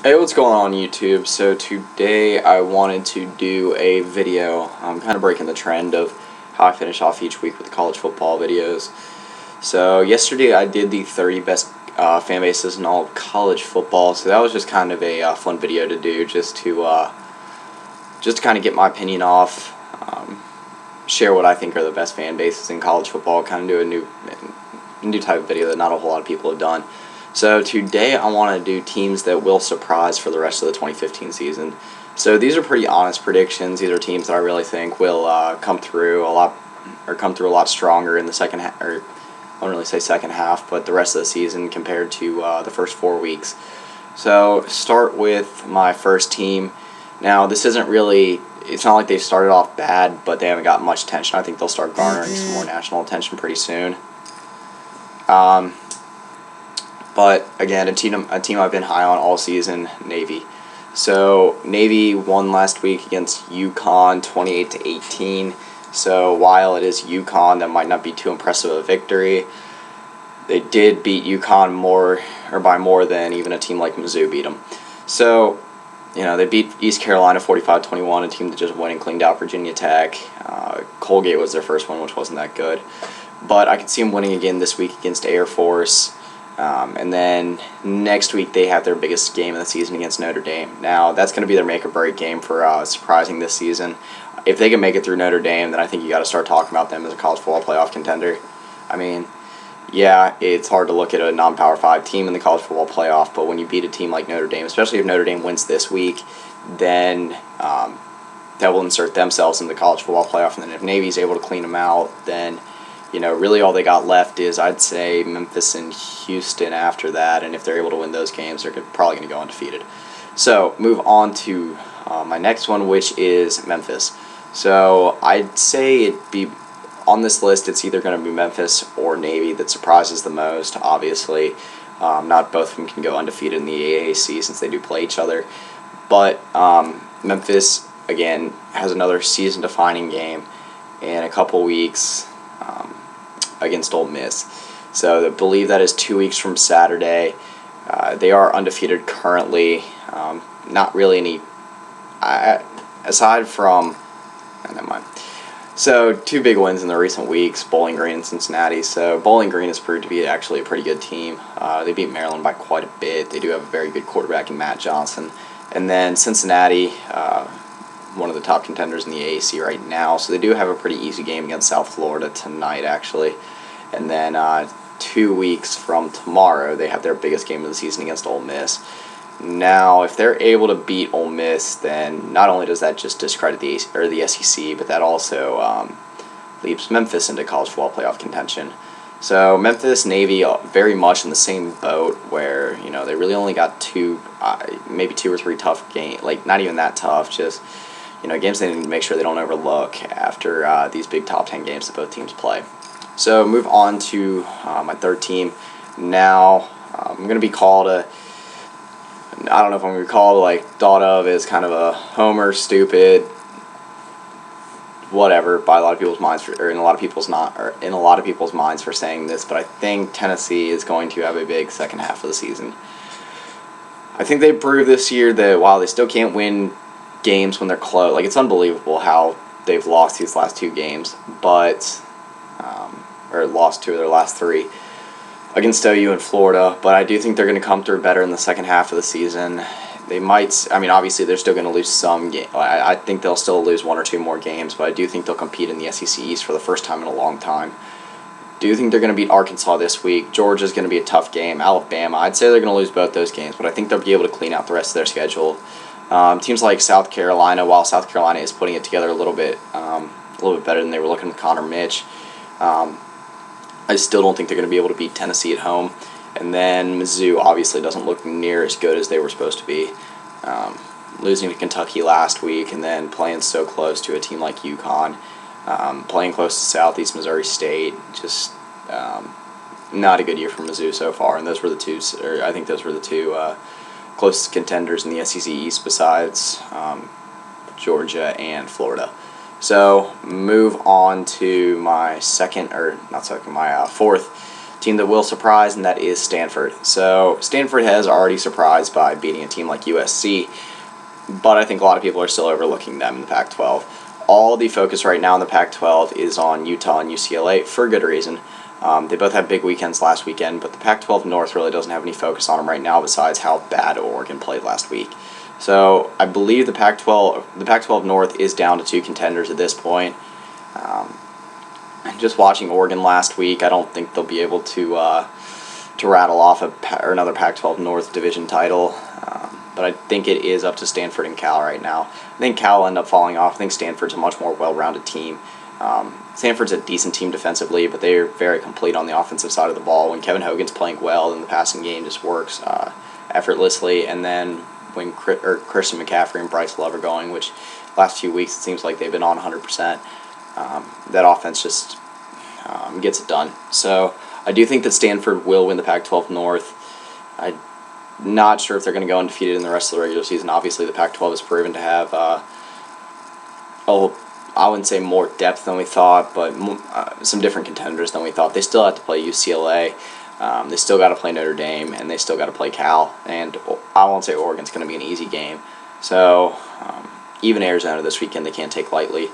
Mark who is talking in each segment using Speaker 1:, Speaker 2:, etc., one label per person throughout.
Speaker 1: Hey, what's going on YouTube? So today I wanted to do a video kind of breaking the trend of how I finish off each week with the college football videos. So yesterday I did the 30 best fan bases in all of college football, so that was just kind of a fun video to do just to kind of get my opinion off, share what I think are the best fan bases in college football, kind of do a new type of video that not a whole lot of people have done. So today I want to do teams that will surprise for the rest of the 2015 season. So these are pretty honest predictions. These are teams that I really think will come through a lot stronger in the second half, or I wouldn't really say second half, but the rest of the season compared to the first 4 weeks. So start with my first team. Now this isn't really, it's not like they've started off bad, but they haven't got much attention. I think they'll start garnering some more national attention pretty soon. But again, a team I've been high on all season, Navy. So Navy won last week against UConn, 28-18. So while it is UConn, that might not be too impressive a victory. They did beat UConn by more than even a team like Mizzou beat them. So, you know, they beat East Carolina 45-21, a team that just went and cleaned out Virginia Tech. Colgate was their first one, which wasn't that good. But I could see them winning again this week against Air Force. And then next week they have their biggest game of the season against Notre Dame. Now, that's going to be their make or break game for surprising this season. If they can make it through Notre Dame, then I think you got to start talking about them as a college football playoff contender. I mean, yeah, it's hard to look at a non-Power 5 team in the college football playoff, but when you beat a team like Notre Dame, especially if Notre Dame wins this week, then that will insert themselves in the college football playoff. And then if Navy's able to clean them out, then you know, really all they got left is, I'd say, Memphis and Houston after that, and if they're able to win those games, they're probably going to go undefeated. So, move on to my next one, which is Memphis. So, I'd say it'd be, on this list, it's either going to be Memphis or Navy that surprises the most, obviously. Not both of them can go undefeated in the AAC since they do play each other. But Memphis, again, has another season-defining game in a couple weeks against Ole Miss. So I believe that is 2 weeks from Saturday. They are undefeated currently. Not really any, aside from, never mind. So 2 big wins in the recent weeks, Bowling Green and Cincinnati. So Bowling Green has proved to be actually a pretty good team. They beat Maryland by quite a bit. They do have a very good quarterback in Matt Johnson. And then Cincinnati, one of the top contenders in the AAC right now, so they do have a pretty easy game against South Florida tonight, actually. And then 2 weeks from tomorrow, they have their biggest game of the season against Ole Miss. Now, if they're able to beat Ole Miss, then not only does that just discredit the SEC, but that also leaps Memphis into college football playoff contention. So Memphis, Navy, very much in the same boat where, you know, they really only got maybe 2 or 3 tough games, like not even that tough, just, you know, games they need to make sure they don't overlook after these big top 10 games that both teams play. So move on to my third team. Now I'm going to be called I don't know if I'm going to be called, like, thought of as kind of a homer, stupid, whatever by a lot of people's minds, in a lot of people's minds for saying this, but I think Tennessee is going to have a big second half of the season. I think they proved this year that while they still can't win games when they're close, like, it's unbelievable how they've lost these last 2 games, but or lost 2 of their last 3 against OU and Florida, but I do think they're going to come through better in the second half of the season. They might, I mean, obviously they're still going to lose some games. I think they'll still lose 1 or 2 more games, but I do think they'll compete in the SEC East for the first time in a long time. Do think they're going to beat Arkansas this week. Georgia's going to be a tough game. Alabama, I'd say they're going to lose both those games, but I think they'll be able to clean out the rest of their schedule. Teams like South Carolina, while South Carolina is putting it together a little bit better than they were looking with Connor Mitch, I still don't think they're going to be able to beat Tennessee at home. And then Mizzou obviously doesn't look near as good as they were supposed to be. Losing to Kentucky last week and then playing so close to a team like UConn. Playing close to Southeast Missouri State. Just not a good year for Mizzou so far. And those were the two, or I think those were the 2 closest contenders in the SEC East besides Georgia and Florida. So move on to my fourth team that will surprise, and that is Stanford. So Stanford has already surprised by beating a team like USC, but I think a lot of people are still overlooking them in the Pac-12. All the focus right now in the Pac-12 is on Utah and UCLA for good reason. They both had big weekends last weekend, but the Pac-12 North really doesn't have any focus on them right now besides how bad Oregon played last week. So I believe the Pac-12 North is down to 2 contenders at this point. Just watching Oregon last week, I don't think they'll be able to rattle off another Pac-12 North division title. But I think it is up to Stanford and Cal right now. I think Cal will end up falling off. I think Stanford's a much more well-rounded team. Stanford's a decent team defensively, but they're very complete on the offensive side of the ball. When Kevin Hogan's playing well, then the passing game just works effortlessly. And then when Christian McCaffrey and Bryce Love are going, which last few weeks it seems like they've been on 100%, that offense just gets it done. So I do think that Stanford will win the Pac-12 North. I'm not sure if they're going to go undefeated in the rest of the regular season. Obviously, the Pac-12 has proven to have, I wouldn't say more depth than we thought, but some different contenders than we thought. They still have to play UCLA. They still got to play Notre Dame, and they still got to play Cal. And I won't say Oregon's going to be an easy game. So even Arizona this weekend they can't take lightly.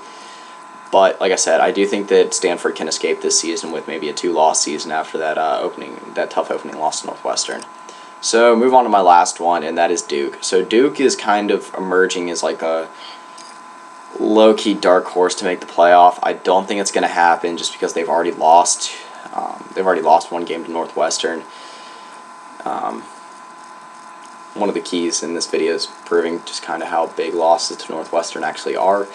Speaker 1: But like I said, I do think that Stanford can escape this season with maybe a 2-loss season after that tough opening loss to Northwestern. So move on to my last one, and that is Duke. So Duke is kind of emerging as like a low-key dark horse to make the playoff. I don't think it's going to happen just because they've already lost. They've already lost one game to Northwestern. One of the keys in this video is proving just kind of how big losses to Northwestern actually are.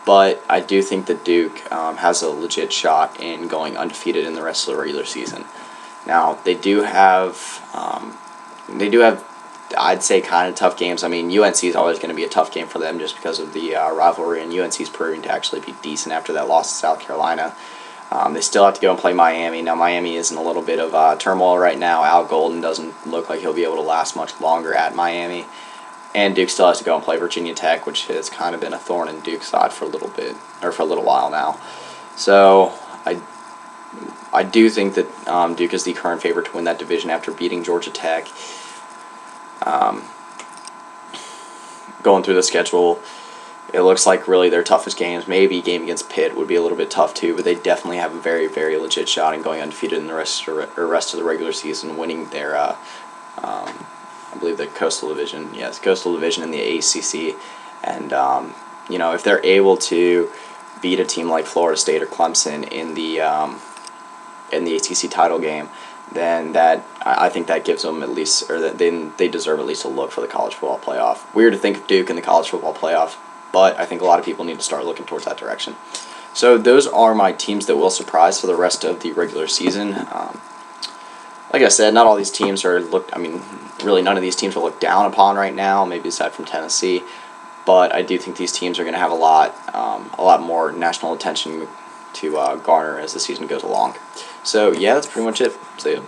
Speaker 1: But I do think that Duke has a legit shot in going undefeated in the rest of the regular season. Now they do have, I'd say, kind of tough games. I mean, UNC is always going to be a tough game for them just because of the rivalry, and UNC is proving to actually be decent after that loss to South Carolina. They still have to go and play Miami. Now Miami is in a little bit of turmoil right now. Al Golden doesn't look like he'll be able to last much longer at Miami. And Duke still has to go and play Virginia Tech, which has kind of been a thorn in Duke's side for a little while now. So I do think that Duke is the current favorite to win that division after beating Georgia Tech. Going through the schedule, it looks like really their toughest games, maybe game against Pitt would be a little bit tough too, but they definitely have a very, very legit shot in going undefeated in the rest of the regular season, winning their I believe the Coastal Division. Yes, Coastal Division in the ACC. And, if they're able to beat a team like Florida State or Clemson in the ACC title game, then I think that gives them at least, or that they deserve at least a look for the college football playoff. Weird to think of Duke in the college football playoff, but I think a lot of people need to start looking towards that direction. So those are my teams that will surprise for the rest of the regular season. Like I said, not all these teams are really none of these teams are looked down upon right now, maybe aside from Tennessee. But I do think these teams are going to have a lot more national attention to garner as the season goes along. So yeah, that's pretty much it. See ya.